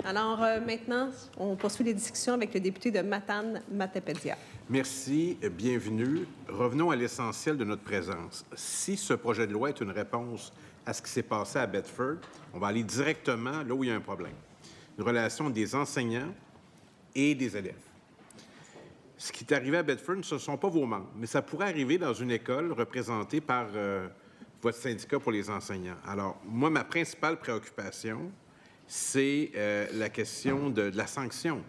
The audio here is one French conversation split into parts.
Alors, maintenant, on poursuit les discussions avec le député de Matane-Matapédia. Merci, bienvenue. Revenons à l'essentiel de notre présence. Si ce projet de loi est une réponse à ce qui s'est passé à Bedford, on va aller directement là où il y a un problème. Une relation des enseignants et des élèves. Ce qui est arrivé à Bedford, ce ne sont pas vos membres, mais ça pourrait arriver dans une école représentée par votre syndicat pour les enseignants. Alors, moi, ma principale préoccupation, c'est la question de la sanction.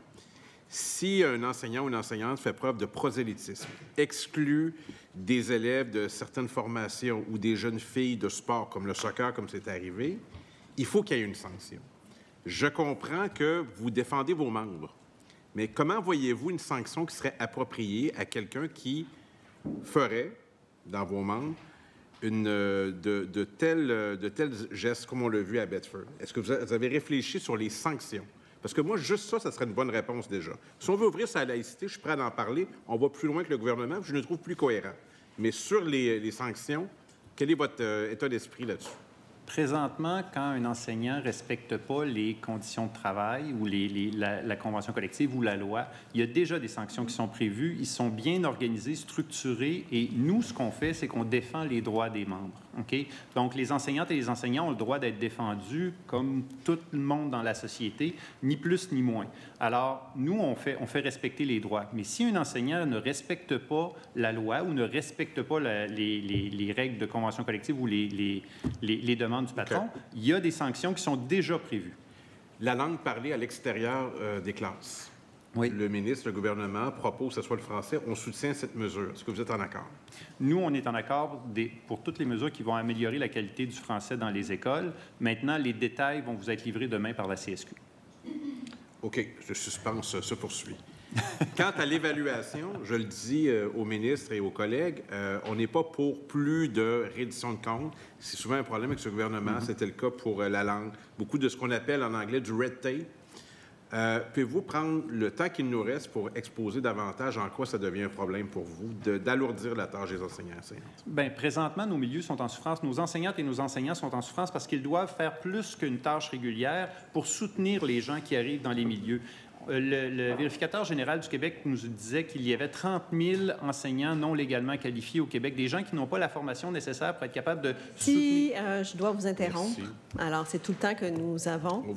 Si un enseignant ou une enseignante fait preuve de prosélytisme, exclut des élèves de certaines formations ou des jeunes filles de sport comme le soccer, comme c'est arrivé, il faut qu'il y ait une sanction. Je comprends que vous défendez vos membres, mais comment voyez-vous une sanction qui serait appropriée à quelqu'un qui ferait, dans vos membres, de tels gestes comme on l'a vu à Bedford? Est-ce que vous avez réfléchi sur les sanctions? Parce que moi, juste ça serait une bonne réponse déjà. Si on veut ouvrir sa laïcité, je suis prêt à en parler. On va plus loin que le gouvernement, je le trouve plus cohérent. Mais sur les sanctions, quel est votre état d'esprit là-dessus? Présentement, quand un enseignant ne respecte pas les conditions de travail ou la convention collective ou la loi, il y a déjà des sanctions qui sont prévues. Ils sont bien organisés, structurés. Et nous, ce qu'on fait, c'est qu'on défend les droits des membres. Okay? Donc, les enseignantes et les enseignants ont le droit d'être défendus comme tout le monde dans la société, ni plus ni moins. Alors, nous, on fait respecter les droits. Mais si un enseignant ne respecte pas la loi ou ne respecte pas les règles de convention collective ou les demandes du patron, il y a des sanctions qui sont déjà prévues. La langue parlée à l'extérieur des classes. Oui. Le ministre, le gouvernement propose que ce soit le français. On soutient cette mesure. Est-ce que vous êtes en accord? Nous, on est en accord pour toutes les mesures qui vont améliorer la qualité du français dans les écoles. Maintenant, les détails vont vous être livrés demain par la CSQ. OK. Le suspense se poursuit. Quant à l'évaluation, je le dis au ministre et aux collègues, on n'est pas pour plus de reddition de comptes. C'est souvent un problème avec ce gouvernement. C'était le cas pour la langue. Beaucoup de ce qu'on appelle en anglais du red tape. Pouvez-vous prendre le temps qu'il nous reste pour exposer davantage en quoi ça devient un problème pour vous d'alourdir la tâche des enseignants et enseignantes? Bien, présentement, nos milieux sont en souffrance. Nos enseignantes et nos enseignants sont en souffrance parce qu'ils doivent faire plus qu'une tâche régulière pour soutenir les gens qui arrivent dans les milieux. Le vérificateur général du Québec nous disait qu'il y avait 30 000 enseignants non légalement qualifiés au Québec, des gens qui n'ont pas la formation nécessaire pour être capables de soutenir... Je dois vous interrompre. Merci. Alors, c'est tout le temps que nous avons.